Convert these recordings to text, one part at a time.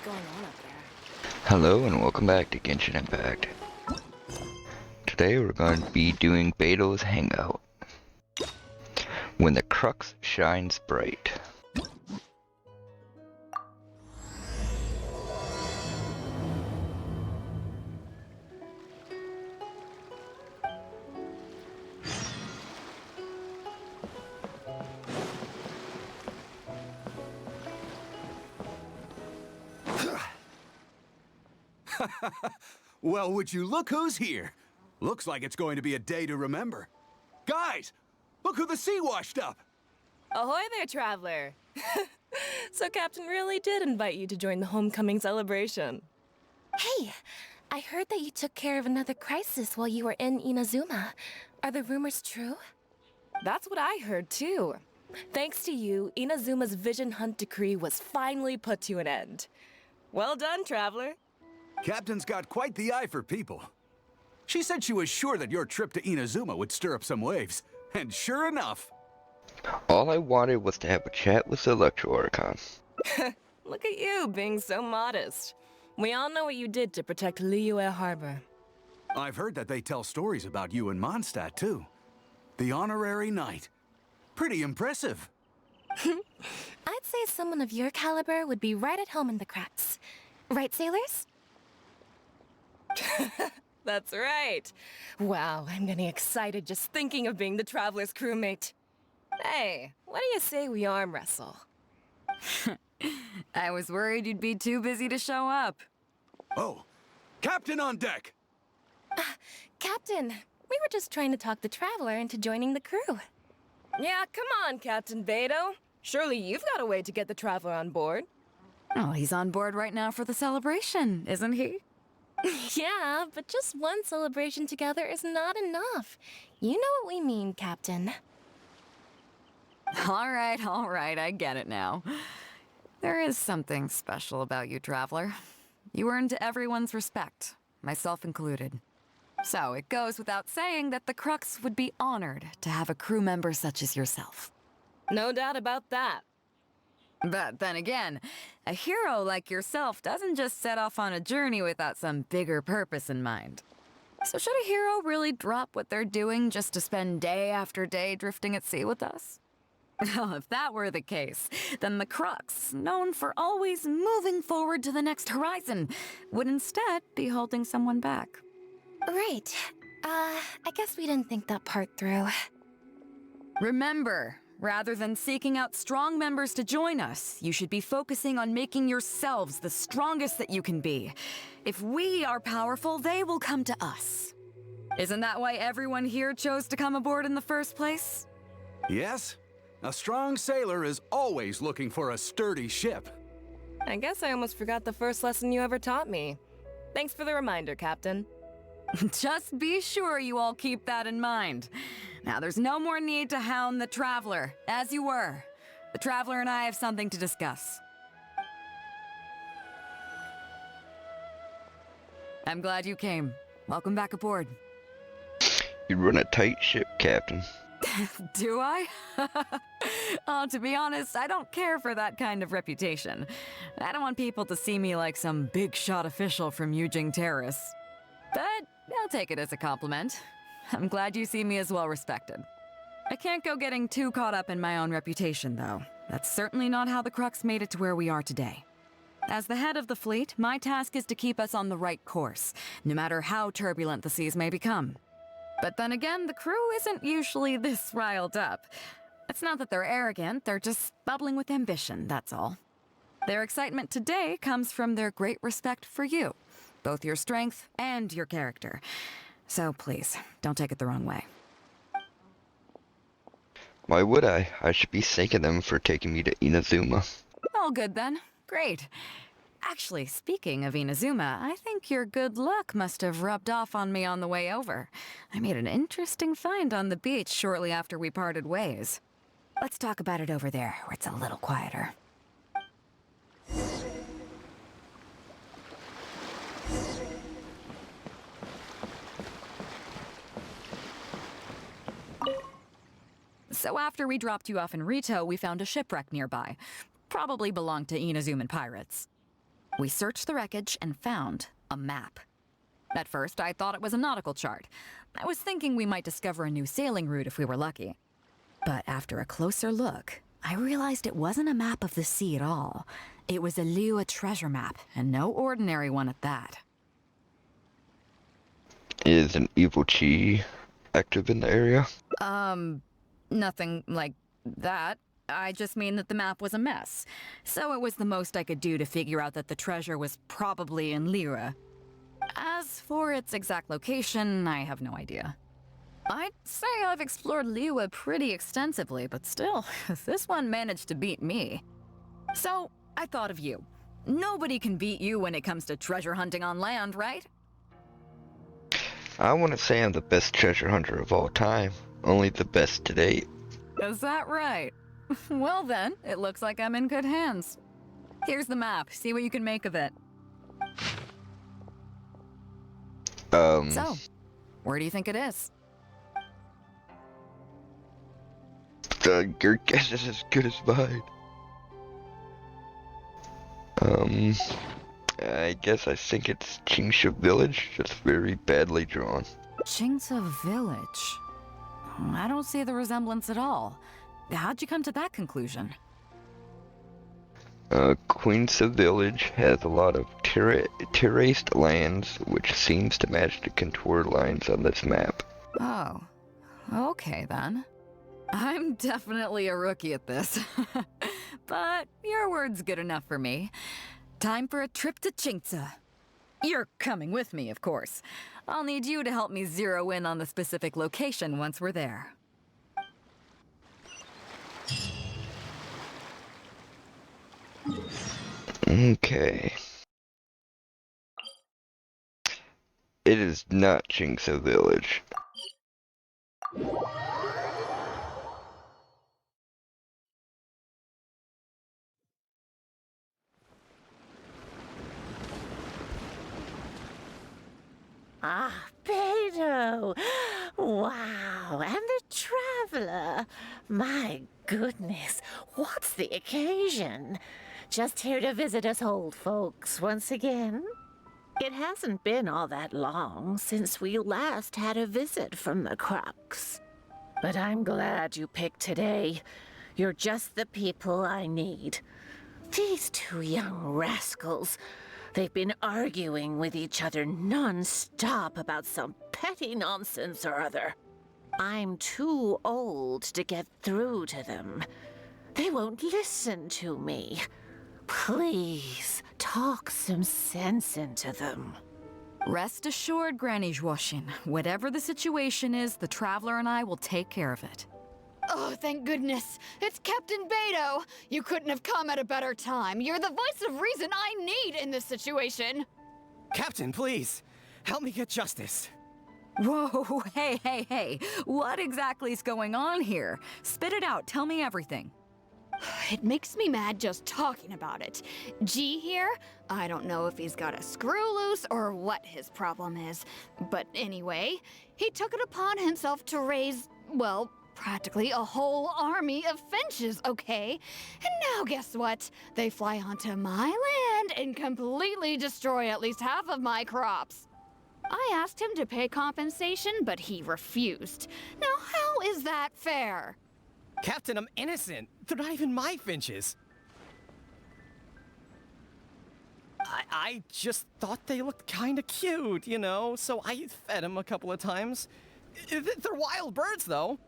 going on up there? Hello and welcome back to Genshin Impact. Today we're going to be doing Beidou's Hangout. When the crux shines bright. Well, would you look who's here? Looks like it's going to be a day to remember. Guys, look who the sea washed up! Ahoy there, traveler! So Captain really did invite you to join the homecoming celebration. Hey, I heard that you took care of another crisis while you were in Inazuma. Are the rumors true? That's what I heard, too. Thanks to you, Inazuma's Vision Hunt decree was finally put to an end. Well done, traveler. Captain's got quite the eye for people. She said she was sure that your trip to Inazuma would stir up some waves. And sure enough... All I wanted was to have a chat with the Electro Archon. Look at you, being so modest. We all know what you did to protect Liyue Harbor. I've heard that they tell stories about you in Mondstadt, too. The honorary knight. Pretty impressive. I'd say someone of your caliber would be right at home in the cracks. Right, sailors? That's right. Wow, I'm getting excited just thinking of being the traveler's crewmate. Hey, what do you say we arm wrestle? I was worried you'd be too busy to show up. Oh, Captain on deck! Captain, we were just trying to talk the traveler into joining the crew. Yeah, come on, Captain Beidou. Surely you've got a way to get the traveler on board. Oh, he's on board right now for the celebration, isn't he? Yeah, but just one celebration together is not enough. You know what we mean, Captain. All right, I get it now. There is something special about you, traveler. You earned everyone's respect, myself included. So it goes without saying that the Crux would be honored to have a crew member such as yourself. No doubt about that. But then again, a hero like yourself doesn't just set off on a journey without some bigger purpose in mind. So should a hero really drop what they're doing just to spend day after day drifting at sea with us? Well, if that were the case, then the Crux, known for always moving forward to the next horizon, would instead be holding someone back. Right. I guess we didn't think that part through. Remember, rather than seeking out strong members to join us, you should be focusing on making yourselves the strongest that you can be. If we are powerful, they will come to us. Isn't that why everyone here chose to come aboard in the first place? Yes? A strong sailor is always looking for a sturdy ship. I guess I almost forgot the first lesson you ever taught me. Thanks for the reminder, Captain. Just be sure you all keep that in mind. Now, there's no more need to hound the Traveler, as you were. The Traveler and I have something to discuss. I'm glad you came. Welcome back aboard. You run a tight ship, Captain. Do I? Oh, to be honest, I don't care for that kind of reputation. I don't want people to see me like some big shot official from Yujing Terrace. But I'll take it as a compliment. I'm glad you see me as well respected. I can't go getting too caught up in my own reputation, though. That's certainly not how the Crux made it to where we are today. As the head of the fleet, my task is to keep us on the right course, no matter how turbulent the seas may become. But then again, the crew isn't usually this riled up. It's not that they're arrogant, they're just bubbling with ambition, that's all. Their excitement today comes from their great respect for you, both your strength and your character. So please, don't take it the wrong way. Why would I? I should be thanking them for taking me to Inazuma. All good then. Great. Actually, speaking of Inazuma, I think your good luck must have rubbed off on me on the way over. I made an interesting find on the beach shortly after we parted ways. Let's talk about it over there, where it's a little quieter. So after we dropped you off in Rito, we found a shipwreck nearby. Probably belonged to Inazuman pirates. We searched the wreckage and found a map. At first, I thought it was a nautical chart. I was thinking we might discover a new sailing route if we were lucky. But after a closer look, I realized it wasn't a map of the sea at all. It was a Liyue treasure map, and no ordinary one at that. Is an evil chi active in the area? Nothing like that. I just mean that the map was a mess. So it was the most I could do to figure out that the treasure was probably in Liyue. As for its exact location, I have no idea. I'd say I've explored Liyue pretty extensively, but still, this one managed to beat me. So, I thought of you. Nobody can beat you when it comes to treasure hunting on land, right? I wouldn't say I'm the best treasure hunter of all time, only the best to date. Is that right? Well then, it looks like I'm in good hands. Here's the map, see what you can make of it. So, where do you think it is? Your guess is as good as mine. I guess I think it's Qingsha Village, just very badly drawn. Qingce Village? I don't see the resemblance at all. How'd you come to that conclusion? Qingsha Village has a lot of terraced lands, which seems to match the contour lines on this map. Oh, okay then. I'm definitely a rookie at this. But your word's good enough for me. Time for a trip to Qingce. You're coming with me, of course. I'll need you to help me zero in on the specific location once we're there. Okay. It is not Qingsha Village. Ah, Beidou! Wow, and the traveler! My goodness, what's the occasion? Just here to visit us old folks once again? It hasn't been all that long since we last had a visit from the Crux. But I'm glad you picked today. You're just the people I need. These two young rascals, they've been arguing with each other non-stop about some petty nonsense or other. I'm too old to get through to them. They won't listen to me. Please, talk some sense into them. Rest assured, Granny Zhuoxin, whatever the situation is, the Traveler and I will take care of it. Oh, thank goodness. It's Captain Beidou. You couldn't have come at a better time. You're the voice of reason I need in this situation. Captain, please, help me get justice. Whoa, hey. What exactly is going on here? Spit it out, tell me everything. It makes me mad just talking about it. G here, I don't know if he's got a screw loose or what his problem is. But anyway, he took it upon himself to raise, well, practically a whole army of finches, okay? And now guess what? They fly onto my land and completely destroy at least half of my crops. I asked him to pay compensation, but he refused. Now how is that fair? Captain, I'm innocent. They're not even my finches. I just thought they looked kinda cute, you know, so I fed them a couple of times. They're wild birds, though.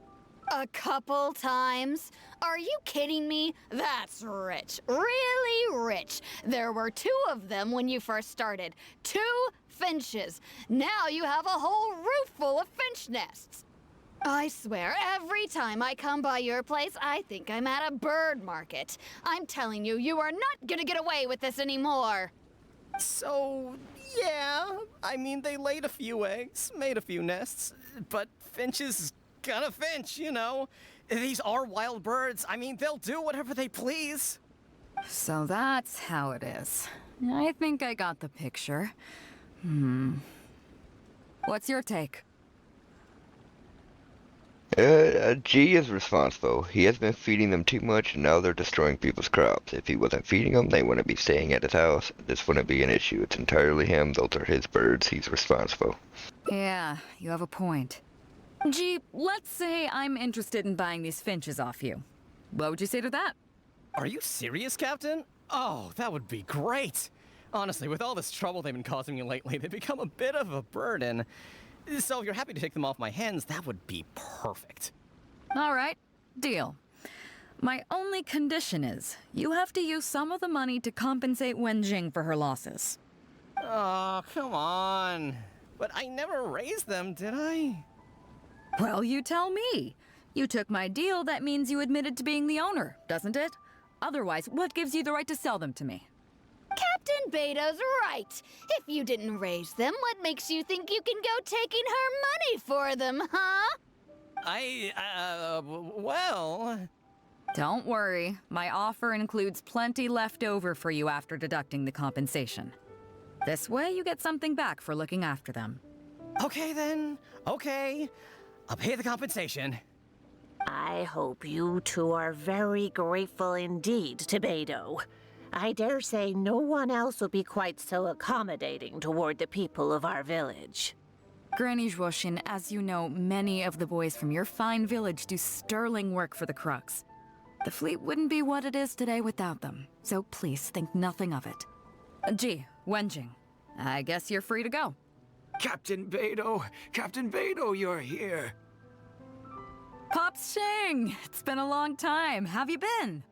A couple times? Are you kidding me? That's rich. Really rich. There were 2 of them when you first started. 2 finches. Now you have a whole roof full of finch nests. I swear, every time I come by your place, I think I'm at a bird market. I'm telling you, you are not gonna get away with this anymore. So, yeah, I mean, they laid a few eggs, made a few nests, but finches gonna finch, you know. These are wild birds. I mean, they'll do whatever they please. So that's how it is. I think I got the picture. What's your take? G is responsible. He has been feeding them too much, and now they're destroying people's crops. If he wasn't feeding them, they wouldn't be staying at his house. This wouldn't be an issue. It's entirely him. Those are his birds. He's responsible. Yeah, you have a point. Gee, let's say I'm interested in buying these finches off you. What would you say to that? Are you serious, Captain? Oh, that would be great. Honestly, with all this trouble they've been causing me lately, they've become a bit of a burden. So if you're happy to take them off my hands, that would be perfect. All right, deal. My only condition is, you have to use some of the money to compensate Wenjing for her losses. Oh, come on. But I never raised them, did I? Well, you tell me. You took my deal, that means you admitted to being the owner, doesn't it? Otherwise, what gives you the right to sell them to me? Captain Beidou's right. If you didn't raise them, what makes you think you can go taking her money for them, huh? Well... Don't worry. My offer includes plenty left over for you after deducting the compensation. This way, you get something back for looking after them. Okay, then. Okay. I'll pay the compensation. I hope you two are very grateful indeed to Beidou. I dare say no one else will be quite so accommodating toward the people of our village. Granny Zhuoxin, as you know, many of the boys from your fine village do sterling work for the Crux. The fleet wouldn't be what it is today without them, so please think nothing of it. Gee, Wenjing, I guess you're free to go. Captain Beidou, you're here. Pops Shing, it's been a long time. Have you been?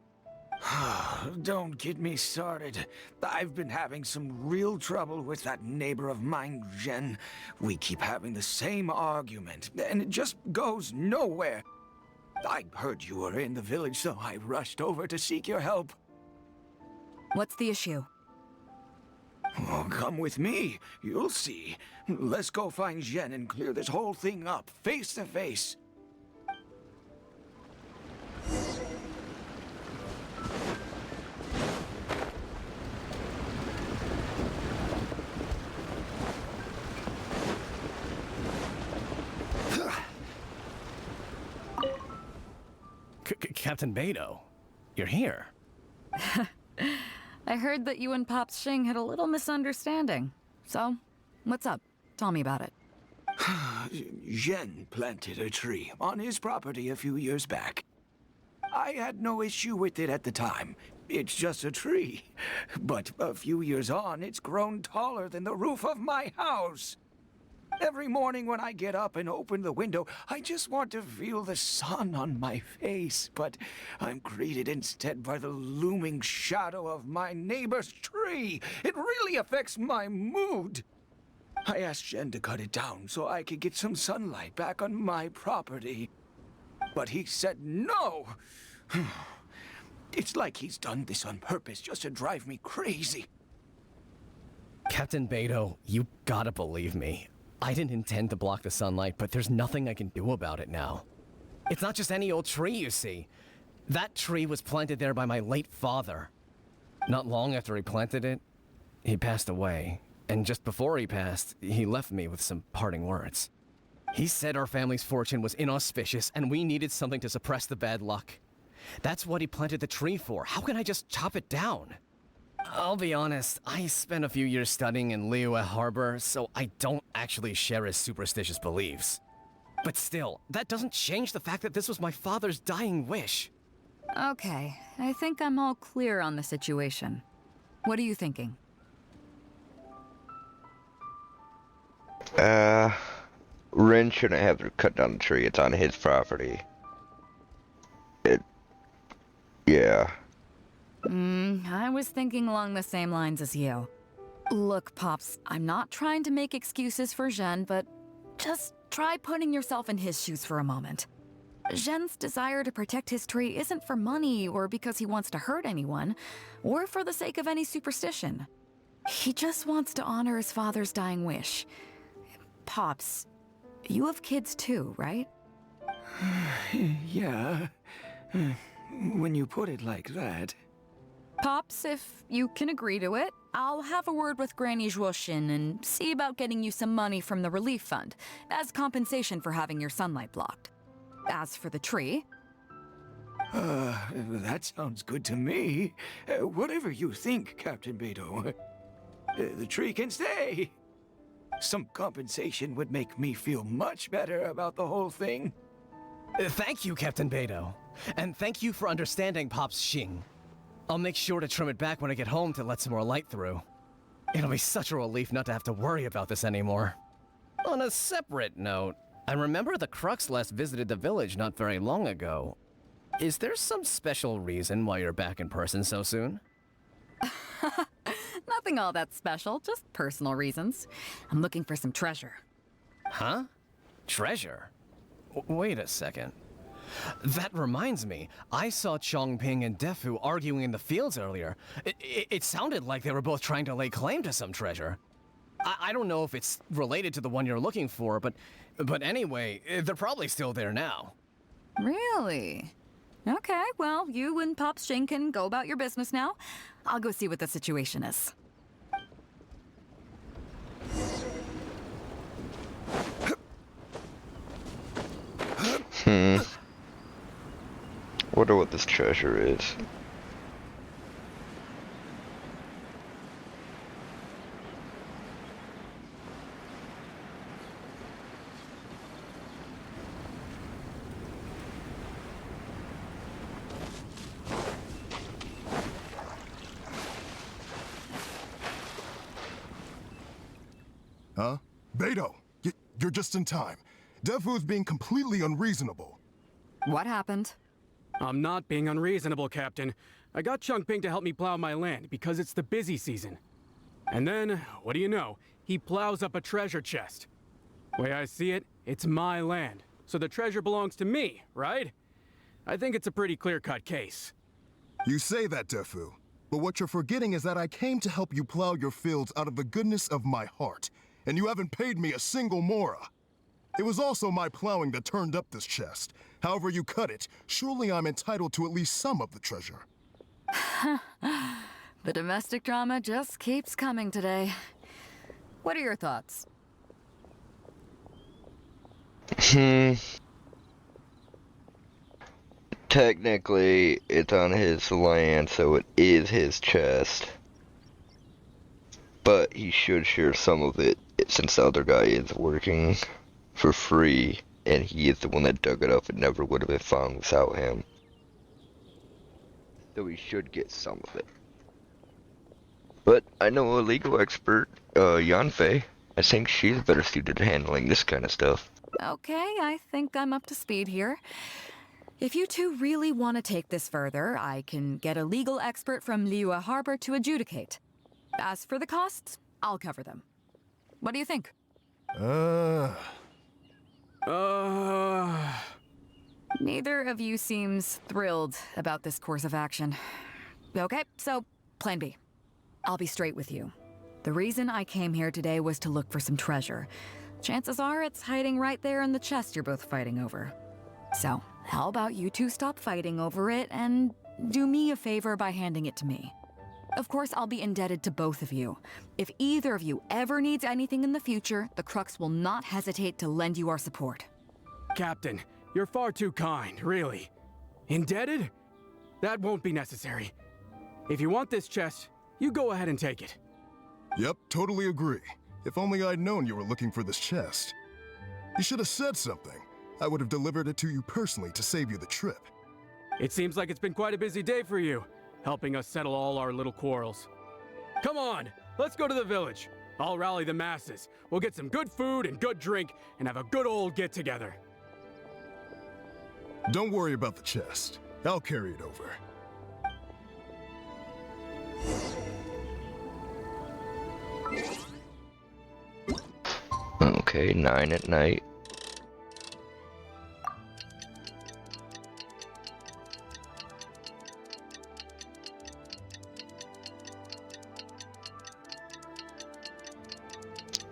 Don't get me started. I've been having some real trouble with that neighbor of mine, Zhen. We keep having the same argument, and it just goes nowhere. I heard you were in the village, so I rushed over to seek your help. What's the issue? Oh, come with me. You'll see. Let's go find Zhen and clear this whole thing up, face to face. Captain Beidou, you're here. I heard that you and Pops Shing had a little misunderstanding. So, what's up? Tell me about it. Zhen planted a tree on his property a few years back. I had no issue with it at the time. It's just a tree. But a few years on, it's grown taller than the roof of my house. Every morning when I get up and open the window, I just want to feel the sun on my face, but I'm greeted instead by the looming shadow of my neighbor's tree. It really affects my mood. I asked Zhen to cut it down so I could get some sunlight back on my property. But he said no. It's like he's done this on purpose just to drive me crazy. Captain Beidou, you gotta believe me. I didn't intend to block the sunlight, but there's nothing I can do about it now. It's not just any old tree, you see. That tree was planted there by my late father. Not long after he planted it, he passed away. And just before he passed, he left me with some parting words. He said our family's fortune was inauspicious and we needed something to suppress the bad luck. That's what he planted the tree for. How can I just chop it down? I'll be honest, I spent a few years studying in Liyue Harbor, so I don't actually share his superstitious beliefs. But still, that doesn't change the fact that this was my father's dying wish. Okay, I think I'm all clear on the situation. What are you thinking? Ren shouldn't have to cut down the tree. It's on his property. Yeah. I was thinking along the same lines as you. Look, Pops, I'm not trying to make excuses for Zhen, but just try putting yourself in his shoes for a moment. Zhen's desire to protect his tree isn't for money or because he wants to hurt anyone, or for the sake of any superstition. He just wants to honor his father's dying wish. Pops, you have kids too, right? Yeah. When you put it like that. Pops, if you can agree to it, I'll have a word with Granny Zhuoxin and see about getting you some money from the relief fund as compensation for having your sunlight blocked. As for the tree, That sounds good to me. Whatever you think, Captain Beidou. The tree can stay. Some compensation would make me feel much better about the whole thing. Thank you, Captain Beidou. And thank you for understanding Pop's Xing. I'll make sure to trim it back when I get home to let some more light through. It'll be such a relief not to have to worry about this anymore. On a separate note, I remember the Crux last visited the village not very long ago. Is there some special reason why you're back in person so soon? nothing all that special, just personal reasons. I'm looking for some treasure. Huh? Treasure? Wait a second. That reminds me, I saw Chongping and Defu arguing in the fields earlier. It sounded like they were both trying to lay claim to some treasure. I don't know if it's related to the one you're looking for, but anyway, they're probably still there now. Really? Okay, well, you and Pop Xing can go about your business now. I'll go see what the situation is. Wonder what this treasure is. Huh? Beidou, you're just in time. Defu's being completely unreasonable. What happened? I'm not being unreasonable, Captain. I got Chongping to help me plow my land because it's the busy season. And then, what do you know? He plows up a treasure chest. Way I see it, it's my land. So the treasure belongs to me, right? I think it's a pretty clear-cut case. You say that, Defu, but what you're forgetting is that I came to help you plow your fields out of the goodness of my heart, and you haven't paid me a single mora. It was also my plowing that turned up this chest. However you cut it, surely I'm entitled to at least some of the treasure. The domestic drama just keeps coming today. What are your thoughts? Technically, it's on his land, so it is his chest. But he should share some of it, since the other guy is working for free, and he is the one that dug it up. It never would have been found without him. So he should get some of it. But I know a legal expert, Yanfei. I think she's better suited to handling this kind of stuff. Okay, I think I'm up to speed here. If you two really want to take this further, I can get a legal expert from Liyue Harbor to adjudicate. As for the costs, I'll cover them. What do you think? Neither of you seems thrilled about this course of action. Okay, so plan B. I'll be straight with you. The reason I came here today was to look for some treasure. Chances are it's hiding right there in the chest you're both fighting over. So, how about you two stop fighting over it and do me a favor by handing it to me? Of course, I'll be indebted to both of you. If either of you ever needs anything in the future, the Crux will not hesitate to lend you our support. Captain, you're far too kind, really. Indebted? That won't be necessary. If you want this chest, you go ahead and take it. Yep, totally agree. If only I'd known you were looking for this chest. You should have said something. I would have delivered it to you personally to save you the trip. It seems like it's been quite a busy day for you, helping us settle all our little quarrels. Come on, let's go to the village. I'll rally the masses. We'll get some good food and good drink and have a good old get-together. Don't worry about the chest. I'll carry it over. Okay, 9 at night.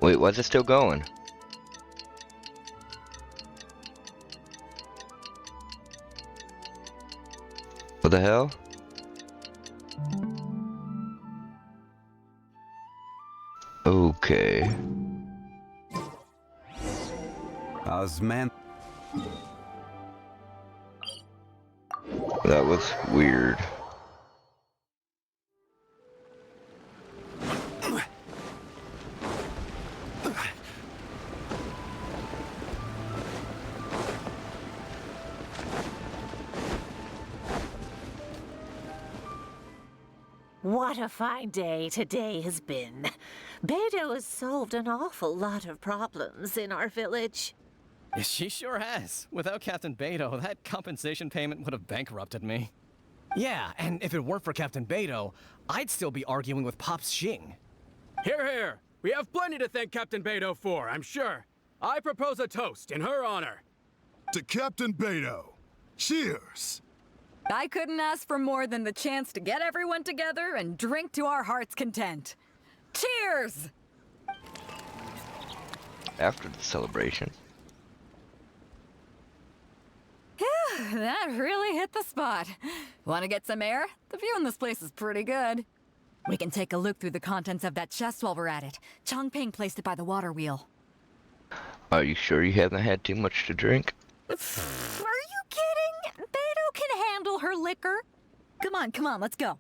Wait, why's it still going? What the hell? Okay. That was weird. What a fine day today has been. Beidou has solved an awful lot of problems in our village. She sure has. Without Captain Beidou, that compensation payment would have bankrupted me. Yeah, and if it weren't for Captain Beidou, I'd still be arguing with Pops Xing. Here, here! We have plenty to thank Captain Beidou for, I'm sure. I propose a toast in her honor. To Captain Beidou. Cheers! I couldn't ask for more than the chance to get everyone together and drink to our heart's content. Cheers! After the celebration, Phew, that really hit the spot. Want to get some air? The view in this place is pretty good. We can take a look through the contents of that chest while we're at it. Chongping placed it by the water wheel. are you sure you haven't had too much to drink? Are you kidding? Beidou can handle her liquor. Come on, let's go.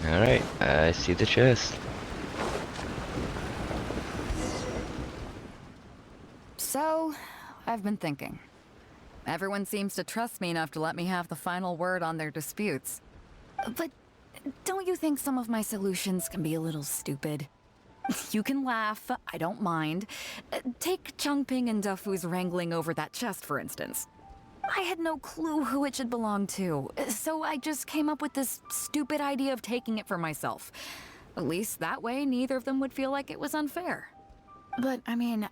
Alright, I see the chest. So, I've been thinking. Everyone seems to trust me enough to let me have the final word on their disputes. But don't you think some of my solutions can be a little stupid? You can laugh, I don't mind. Take Chongping and Dufu's wrangling over that chest, for instance. I had no clue who it should belong to, so I just came up with this stupid idea of taking it for myself. At least that way, neither of them would feel like it was unfair. But, I mean,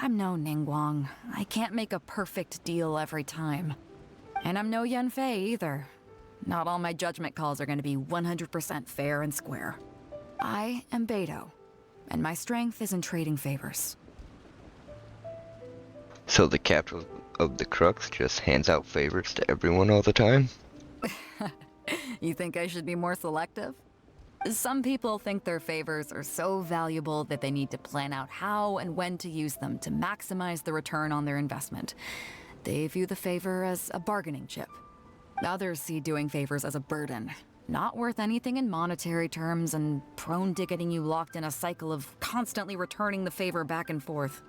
I'm no Ningguang. I can't make a perfect deal every time. And I'm no Yanfei either. Not all my judgment calls are going to be 100% fair and square. I am Beidou, and my strength is in trading favors. So the captain of the Crux just hands out favors to everyone all the time? You think I should be more selective? Some people think their favors are so valuable that they need to plan out how and when to use them to maximize the return on their investment. They view the favor as a bargaining chip. Others see doing favors as a burden, not worth anything in monetary terms and prone to getting you locked in a cycle of constantly returning the favor back and forth.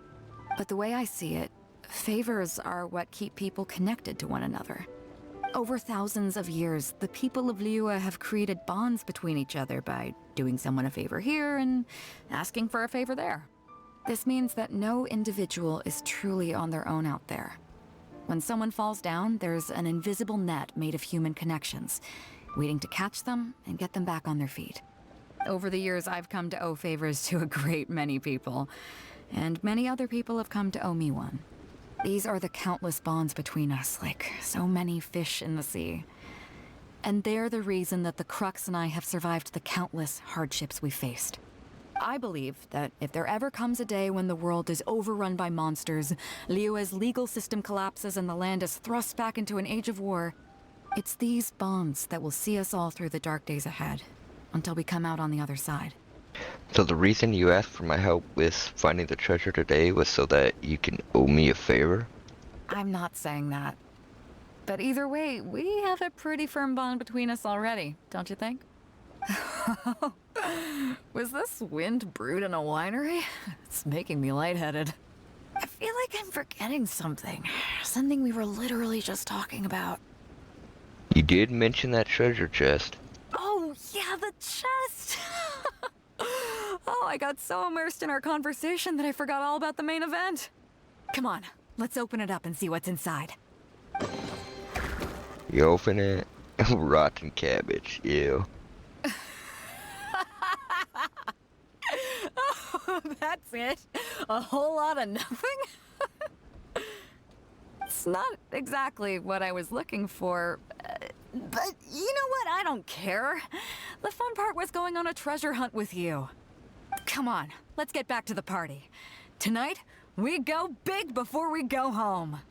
But the way I see it, favors are what keep people connected to one another. Over thousands of years, the people of Liyue have created bonds between each other by doing someone a favor here and asking for a favor there. This means that no individual is truly on their own out there. When someone falls down, there's an invisible net made of human connections, waiting to catch them and get them back on their feet. Over the years, I've come to owe favors to a great many people, and many other people have come to owe me one. These are the countless bonds between us, like so many fish in the sea. And they're the reason that the Crux and I have survived the countless hardships we faced. I believe that if there ever comes a day when the world is overrun by monsters, Liyue's legal system collapses and the land is thrust back into an age of war, it's these bonds that will see us all through the dark days ahead, until we come out on the other side. So the reason you asked for my help with finding the treasure today was so that you can owe me a favor? I'm not saying that. But either way, we have a pretty firm bond between us already, don't you think? Was this wind brewed in a winery? It's making me lightheaded. I feel like I'm forgetting something. Something we were literally just talking about. You did mention that treasure chest. Oh, yeah, the chest! Oh, I got so immersed in our conversation that I forgot all about the main event. Come on, let's open it up and see what's inside. You open it, rotten cabbage, ew. Oh, that's it? A whole lot of nothing? It's not exactly what I was looking for, but you know what? I don't care. The fun part was going on a treasure hunt with you. Come on, let's get back to the party. Tonight, we go big before we go home.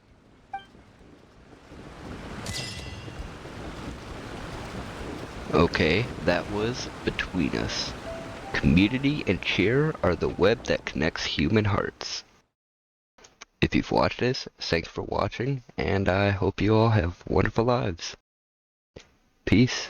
Okay, that was between us. Community and cheer are the web that connects human hearts. If you've watched this, thanks for watching, and I hope you all have wonderful lives. Peace.